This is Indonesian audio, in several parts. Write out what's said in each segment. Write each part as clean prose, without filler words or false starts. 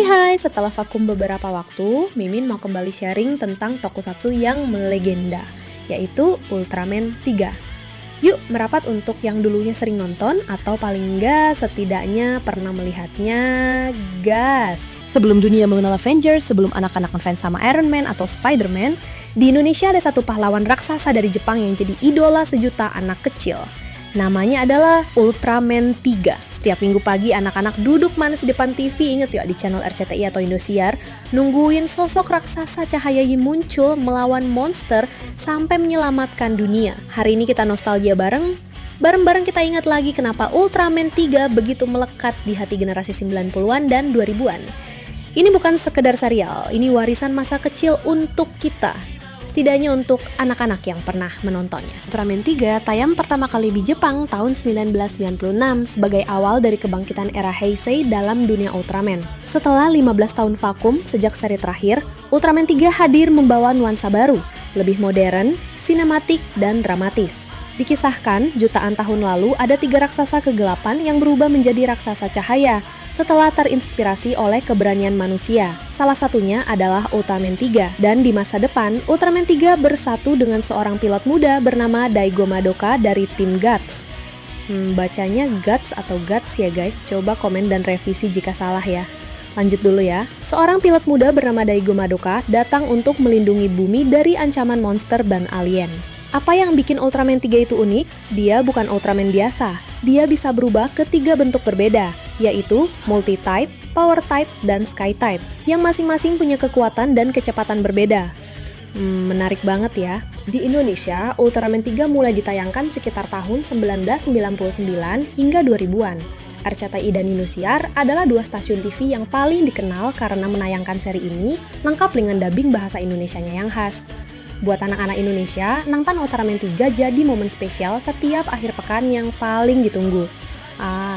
Hai, setelah vakum beberapa waktu, Mimin mau kembali sharing tentang tokusatsu yang melegenda, yaitu Ultraman 3. Yuk merapat untuk yang dulunya sering nonton atau paling enggak setidaknya pernah melihatnya, gas! Sebelum dunia mengenal Avengers, sebelum anak-anak ngefans sama Iron Man atau Spider-Man, di Indonesia ada satu pahlawan raksasa dari Jepang yang jadi idola sejuta anak kecil. Namanya adalah Ultraman 3. Setiap minggu pagi anak-anak duduk manis di depan TV, inget ya di channel RCTI atau Indosiar, nungguin sosok raksasa cahaya yang muncul melawan monster sampai menyelamatkan dunia. Hari ini kita nostalgia bareng-bareng kita ingat lagi kenapa Ultraman 3 begitu melekat di hati generasi 90-an dan 2000-an. Ini bukan sekedar serial, ini warisan masa kecil untuk kita. Setidaknya untuk anak-anak yang pernah menontonnya. Ultraman 3 tayang pertama kali di Jepang tahun 1996 sebagai awal dari kebangkitan era Heisei dalam dunia Ultraman. Setelah 15 tahun vakum sejak seri terakhir, Ultraman 3 hadir membawa nuansa baru, lebih modern, sinematik, dan dramatis. Dikisahkan, jutaan tahun lalu ada 3 raksasa kegelapan yang berubah menjadi raksasa cahaya setelah terinspirasi oleh keberanian manusia. Salah satunya adalah Ultraman 3. Dan di masa depan, Ultraman 3 bersatu dengan seorang pilot muda bernama Daigo Madoka dari tim Guts. Bacanya Guts atau Guts ya guys, coba komen dan revisi jika salah ya. Lanjut dulu ya. Seorang pilot muda bernama Daigo Madoka datang untuk melindungi bumi dari ancaman monster dan alien. Apa yang bikin Ultraman 3 itu unik? Dia bukan Ultraman biasa. Dia bisa berubah ke 3 bentuk berbeda, yaitu Multi-Type, Power-Type, dan Sky-Type, yang masing-masing punya kekuatan dan kecepatan berbeda. Menarik banget ya. Di Indonesia, Ultraman 3 mulai ditayangkan sekitar tahun 1999 hingga 2000-an. RCTI dan Indosiar adalah 2 stasiun TV yang paling dikenal karena menayangkan seri ini lengkap dengan dubbing bahasa Indonesianya yang khas. Buat anak-anak Indonesia, nonton Ultraman 3 jadi momen spesial setiap akhir pekan yang paling ditunggu.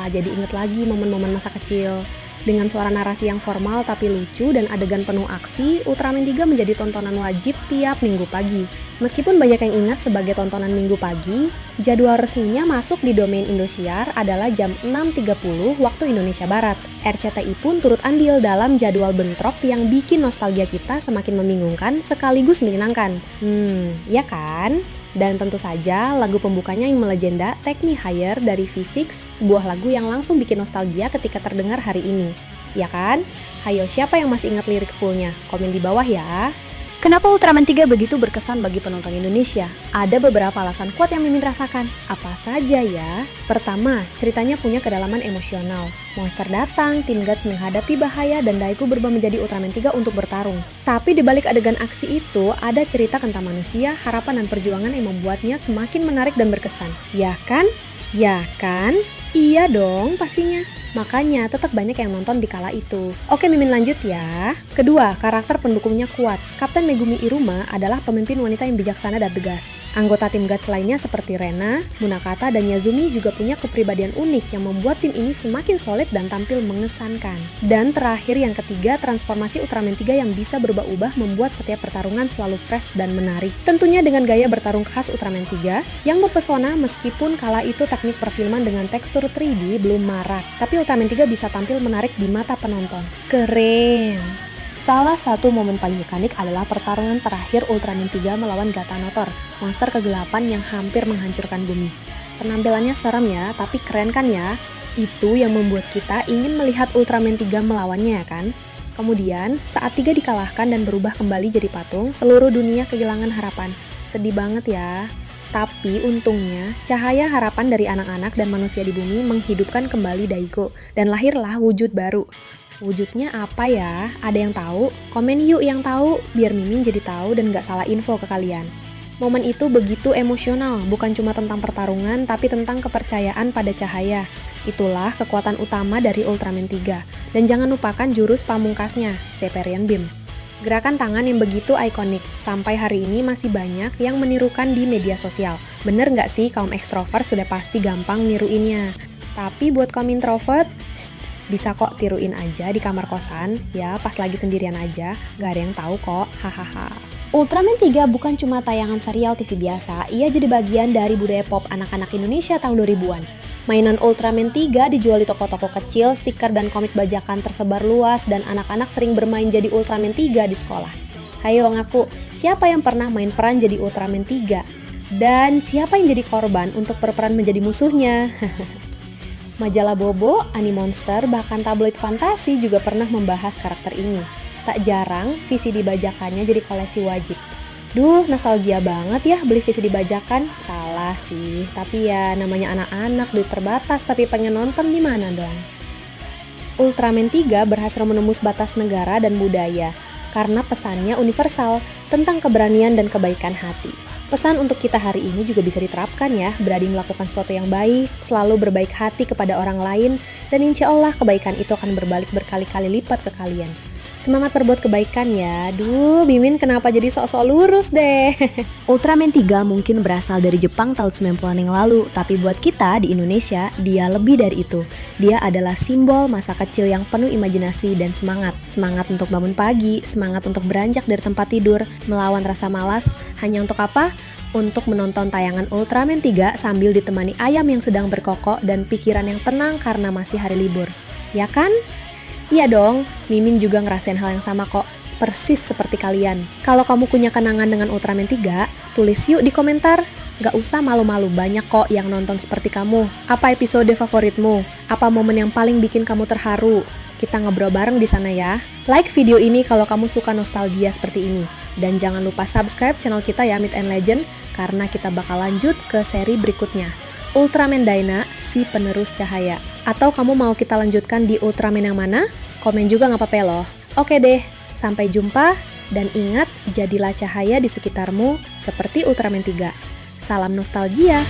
Jadi inget lagi momen-momen masa kecil. Dengan suara narasi yang formal tapi lucu dan adegan penuh aksi, Ultraman 3 menjadi tontonan wajib tiap minggu pagi. Meskipun banyak yang ingat sebagai tontonan minggu pagi, jadwal resminya masuk di domain Indosiar adalah jam 6.30 waktu Indonesia Barat. RCTI pun turut andil dalam jadwal bentrok yang bikin nostalgia kita semakin membingungkan sekaligus menyenangkan. Ya kan? Dan tentu saja lagu pembukanya yang melegenda Take Me Higher dari V6, sebuah lagu yang langsung bikin nostalgia ketika terdengar hari ini. Ya kan? Hayo, siapa yang masih ingat lirik fullnya? Komen di bawah ya. Kenapa Ultraman 3 begitu berkesan bagi penonton Indonesia? Ada beberapa alasan kuat yang Mimin rasakan. Apa saja ya? Pertama, ceritanya punya kedalaman emosional. Monster datang, tim Guts menghadapi bahaya, dan Daigo berubah menjadi Ultraman 3 untuk bertarung. Tapi di balik adegan aksi itu, ada cerita tentang manusia, harapan dan perjuangan yang membuatnya semakin menarik dan berkesan. Ya kan? Ya kan? Iya dong, pastinya. Makanya tetap banyak yang nonton di kala itu. Oke, Mimin lanjut ya. Kedua, karakter pendukungnya kuat. Kapten Megumi Iruma adalah pemimpin wanita yang bijaksana dan tegas. Anggota tim Guts lainnya seperti Rena, Munakata, dan Yazumi juga punya kepribadian unik yang membuat tim ini semakin solid dan tampil mengesankan. Dan terakhir yang ketiga, transformasi Ultraman 3 yang bisa berubah-ubah membuat setiap pertarungan selalu fresh dan menarik. Tentunya dengan gaya bertarung khas Ultraman 3 yang mempesona meskipun kala itu teknik perfilman dengan tekstur 3D belum marak. Tapi Ultraman 3 bisa tampil menarik di mata penonton. Keren! Salah satu momen paling ikonik adalah pertarungan terakhir Ultraman 3 melawan Gatanotor, monster kegelapan yang hampir menghancurkan bumi. Penampilannya serem ya, tapi keren kan ya? Itu yang membuat kita ingin melihat Ultraman 3 melawannya ya kan? Kemudian, saat 3 dikalahkan dan berubah kembali jadi patung, seluruh dunia kehilangan harapan. Sedih banget ya. Tapi untungnya, cahaya harapan dari anak-anak dan manusia di bumi menghidupkan kembali Daigo, dan lahirlah wujud baru. Wujudnya apa ya? Ada yang tahu? Komen yuk yang tahu, biar Mimin jadi tahu dan gak salah info ke kalian. Momen itu begitu emosional, bukan cuma tentang pertarungan, tapi tentang kepercayaan pada cahaya. Itulah kekuatan utama dari Ultraman 3. Dan jangan lupakan jurus pamungkasnya, Seperian Beam. Gerakan tangan yang begitu ikonik, sampai hari ini masih banyak yang menirukan di media sosial. Bener nggak sih kaum ekstrovert sudah pasti gampang niruinnya. Tapi buat kaum introvert, bisa kok tiruin aja di kamar kosan, ya pas lagi sendirian aja, gak ada yang tahu kok, hahaha. Ultraman 3 bukan cuma tayangan serial TV biasa, ia jadi bagian dari budaya pop anak-anak Indonesia tahun 2000-an. Mainan Ultraman 3 dijual di toko-toko kecil, stiker dan komik bajakan tersebar luas, dan anak-anak sering bermain jadi Ultraman 3 di sekolah. Hayo ngaku, siapa yang pernah main peran jadi Ultraman 3? Dan siapa yang jadi korban untuk berperan menjadi musuhnya? Majalah Bobo, Animonster, bahkan tabloid fantasi juga pernah membahas karakter ini. Tak jarang, VCD bajakannya jadi koleksi wajib. Duh, nostalgia banget ya beli VCD bajakan. Salah sih, tapi ya namanya anak-anak, duit terbatas, tapi pengen nonton gimana dong? Ultraman 3 berhasil menembus batas negara dan budaya karena pesannya universal tentang keberanian dan kebaikan hati. Pesan untuk kita hari ini juga bisa diterapkan ya, berani melakukan sesuatu yang baik, selalu berbaik hati kepada orang lain, dan insya Allah kebaikan itu akan berbalik berkali-kali lipat ke kalian. Semangat berbuat kebaikan ya. Duh, Mimin kenapa jadi sok-sok lurus deh. Ultraman 3 mungkin berasal dari Jepang tahun 90-an yang lalu, tapi buat kita di Indonesia, dia lebih dari itu. Dia adalah simbol masa kecil yang penuh imajinasi dan semangat. Semangat untuk bangun pagi, semangat untuk beranjak dari tempat tidur, melawan rasa malas. Hanya untuk apa? Untuk menonton tayangan Ultraman 3 sambil ditemani ayam yang sedang berkokok dan pikiran yang tenang karena masih hari libur. Ya kan? Iya dong, Mimin juga ngerasain hal yang sama kok, persis seperti kalian. Kalau kamu punya kenangan dengan Ultraman 3, tulis yuk di komentar. Gak usah malu-malu, banyak kok yang nonton seperti kamu. Apa episode favoritmu? Apa momen yang paling bikin kamu terharu? Kita ngobrol bareng di sana ya. Like video ini kalau kamu suka nostalgia seperti ini. Dan jangan lupa subscribe channel kita ya, Myth and Legend, karena kita bakal lanjut ke seri berikutnya. Ultraman Dyna, si penerus cahaya. Atau kamu mau kita lanjutkan di Ultraman yang mana? Komen juga gak apa-apa loh. Oke deh, sampai jumpa. Dan ingat, jadilah cahaya di sekitarmu seperti Ultraman 3. Salam nostalgia.